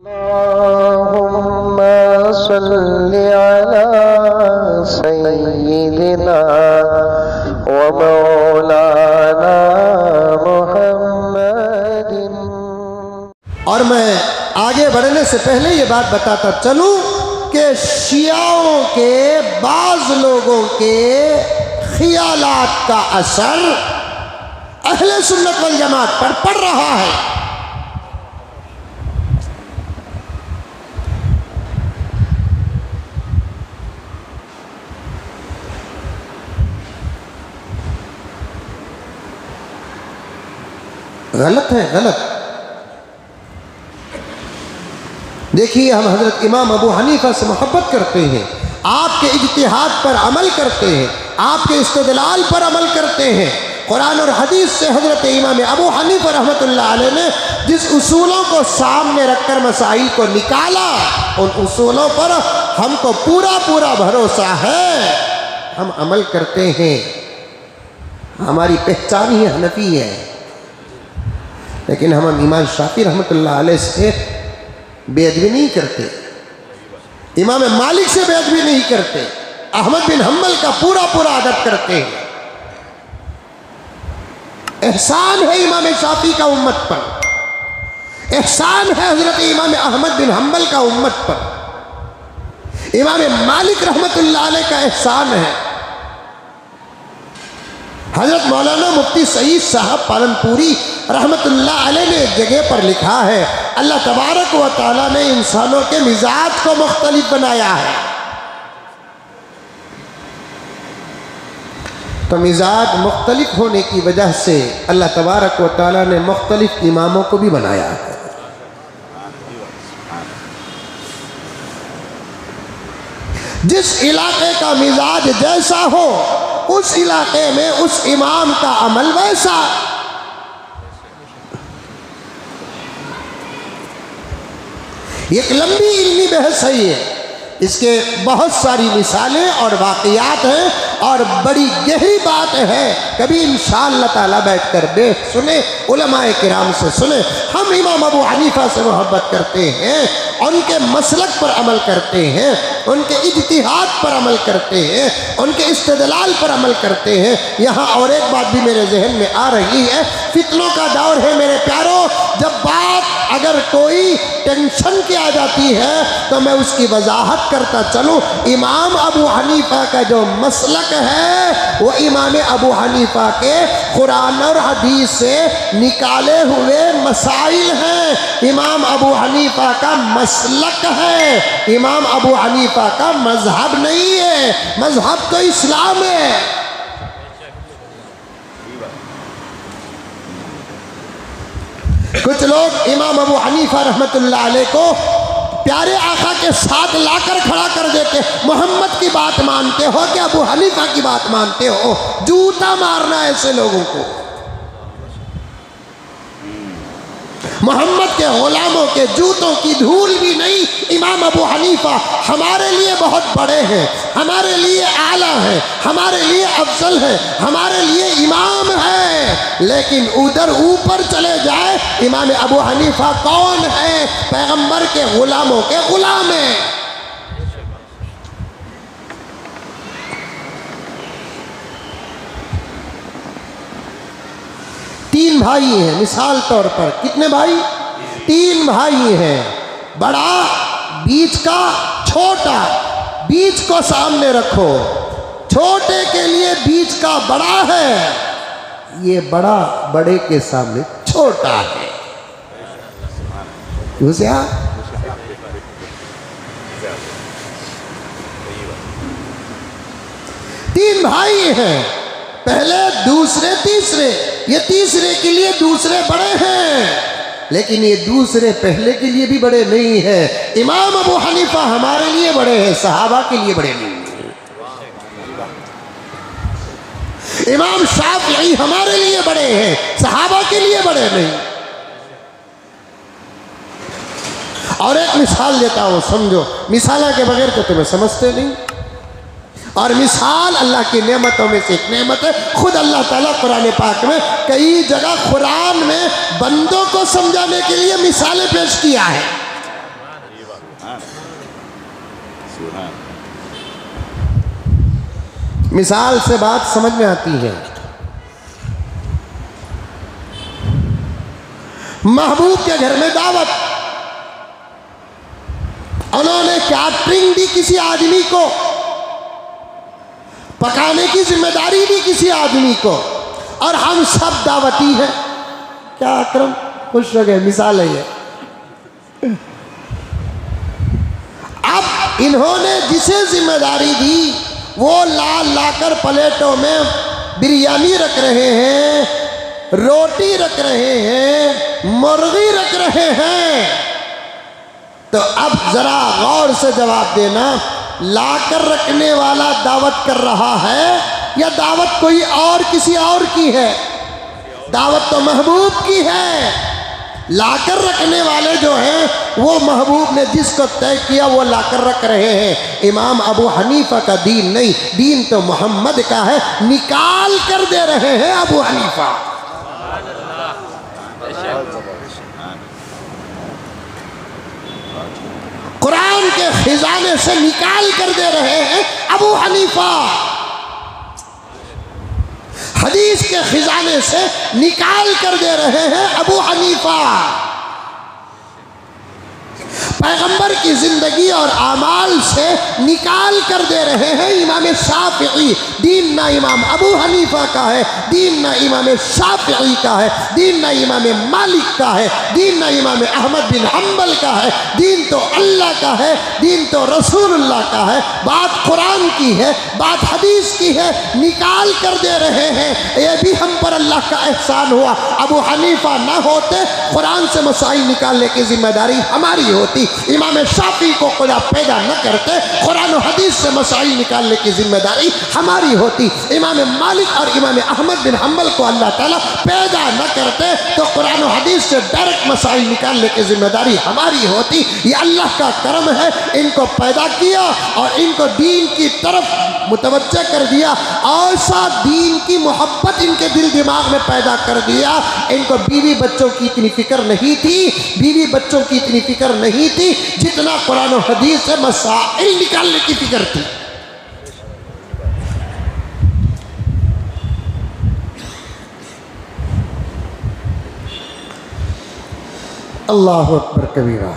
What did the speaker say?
अल्लाहुम्मा सल्लि अला सय्यिदिना व मौलाना मुहम्मदिन। और मैं आगे बढ़ने से पहले ये बात बताता चलूं कि शियाओं के बाज लोगों के ख्यालात का असर अहले सुन्नत वल जमात पर पड़ रहा है। गलत है, गलत। देखिए, हम हजरत इमाम अबू हनीफा से मोहब्बत करते हैं, आपके इज्तिहाद पर अमल करते हैं, आपके इस्तदलाल पर अमल करते हैं। कुरान और हदीस से हजरत इमाम अबू हनीफा रहमतुल्लाह अलैह ने जिस उसूलों को सामने रखकर मसाइल को निकाला, उन उसूलों पर हमको पूरा पूरा भरोसा है, हम अमल करते हैं। हमारी पहचान ही हनफी है, लेकिन हम इमाम शाफी रहमतुल्लाह अलैह से बेअदबी नहीं करते, इमाम मालिक से बेअदबी नहीं करते, अहमद बिन हम्बल का पूरा पूरा अदब करते हैं। एहसान है इमाम शाफी का उम्मत पर, एहसान है हजरत इमाम अहमद बिन हम्बल का उम्मत पर, इमाम मालिक रहमतुल्लाह अलैह का एहसान है। हजरत मौलाना मुफ्ती सईद साहब पालनपुरी रहमतुल्लाह अलैह ने एक जगह पर लिखा है, अल्लाह तबारक व तआला ने इंसानों के मिजाज को मुख्तलिफ बनाया है, तो मिजाज मुख्तलिफ होने की वजह से अल्लाह तबारक व तआला ने मुख्तलिफ इमामों को भी बनाया है। जिस इलाके का मिजाज जैसा हो, उस इलाके में उस इमाम का अमल वैसा। एक लंबी इल्मी बहस है ये, इसके बहुत सारी मिसालें और वाक़ियात हैं और बड़ी गहरी बात है। कभी इंशाअल्लाह ताला बैठकर देख सुने, उलमाए किराम से सुने। हम इमाम अबू हनीफा से मोहब्बत करते हैं, उनके मसलक पर अमल करते हैं, उनके इज्तिहाद पर अमल करते हैं, उनके इस्तदलाल पर अमल करते हैं। यहाँ और एक बात भी मेरे जहन में आ रही है, फितनों का दौर है मेरे प्यारों। जब बात अगर कोई टेंशन की आ जाती है तो मैं उसकी वजाहत करता चलूँ। इमाम अबू हनीफा का जो मसलक है वो इमाम अबू हनीफा के कुरान और हदीस से निकाले हुए मसाइल हैं। इमाम अबू हनीफा का मसलक है, इमाम अबू हनीफा का मजहब नहीं है। मजहब तो इस्लाम है। कुछ लोग इमाम अबू हनीफा रहमतुल्लाह अलैह को प्यारे आका के साथ लाकर खड़ा कर देते, मोहम्मद की बात मानते हो कि अबू हनीफा की बात मानते हो? जूता मारना ऐसे लोगों को। मोहम्मद के गुलामों के जूतों की धूल भी नहीं। इमाम अबू हनीफा हमारे लिए बहुत बड़े हैं, हमारे लिए आला हैं, हमारे लिए अफजल हैं, हमारे लिए इमाम है। लेकिन उधर ऊपर चले जाए, इमाम अबू हनीफा कौन है? पैगंबर के गुलामों के गुलाम हैं। तीन भाई हैं, मिसाल तौर पर कितने भाई? तीन भाई हैं, बड़ा, बीच का, छोटा। बीच को सामने रखो, छोटे के लिए बीच का बड़ा है, ये बड़ा बड़े के सामने छोटा है। क्या? तीन भाई हैं, पहले, दूसरे, तीसरे। ये तीसरे के लिए दूसरे बड़े हैं, लेकिन ये दूसरे पहले के लिए भी बड़े नहीं हैं। इमाम अबू हनीफा हमारे लिए बड़े हैं, सहाबा के लिए बड़े नहीं हैं। इमाम शाफिई हमारे लिए बड़े हैं, सहाबा के लिए बड़े नहीं। और एक मिसाल देता हूं, समझो। मिसाल के बगैर तो तुम्हें समझते नहीं। और मिसाल अल्लाह की नेमतों में से एक नेमत है। खुद अल्लाह ताला कुरान पाक में कई जगह कुरान में बंदों को समझाने के लिए मिसालें पेश किया है। मिसाल से बात समझ में आती है। महबूब के घर में दावत, उन्होंने कैटरिंग दी किसी आदमी को, पकाने की जिम्मेदारी दी किसी आदमी को, और हम सब दावती हैं। क्या अकरम खुश हो गए, मिसाल है ये। अब इन्होंने जिसे जिम्मेदारी दी वो लाकर प्लेटों में बिरयानी रख रहे हैं, रोटी रख रहे हैं, मुर्गी रख रहे हैं। तो अब जरा गौर से जवाब देना, लाकर रखने वाला दावत कर रहा है या दावत कोई और किसी और की है? दावत तो महबूब की है। लाकर रखने वाले जो हैं वो महबूब ने जिसको तय किया वो लाकर रख रहे हैं। इमाम अबू हनीफा का दीन नहीं, दीन तो मोहम्मद का है, निकाल कर दे रहे हैं अबू हनीफा। कुरान के खजाने से निकाल कर दे रहे हैं अबू हनीफा, हदीस के खजाने से निकाल कर दे रहे हैं अबू हनीफा। पैगंबर की जिंदगी और आमाल से निकाल कर दे रहे हैं इमाम शाफिई। दीन ना इमाम अबू हनीफा का है, दीन ना इमाम शाफिई का है, दीन ना इमाम मालिक का है, दीन ना इमाम अहमद बिन हम्बल का है। दीन तो अल्लाह का है, दीन तो रसूलुल्लाह का है। बात कुरान की है, बात हदीस की है, निकाल कर दे रहे हैं। ये भी हम पर अल्लाह का एहसान हुआ। अबू हनीफा ना होते, कुरान से मसाइल निकालने की जिम्मेदारी हमारी होती। इमाम शाफी को खुदा पैदा न करते, कुरान और हदीस से मसाइल निकालने की जिम्मेदारी हमारी होती। इमाम मालिक और इमाम अहमद बिन हम्बल को अल्लाह ताला पैदा न करते तो कुरान और हदीस से डायरेक्ट मसाइल निकालने की जिम्मेदारी हमारी होती। ये अल्लाह का करम है, इनको पैदा किया और इनको दीन की तरफ मुतवज्जह कर दिया। ऐसा दीन की मोहब्बत इनके दिल दिमाग में पैदा कर दिया। इनको बीवी बच्चों की इतनी फिक्र नहीं थी, बीवी बच्चों की इतनी फिक्र नहीं थी जितना कुरान और हदीस से मसाइल निकालने की फिक्र थी। अल्लाहु अकबर कबीरा।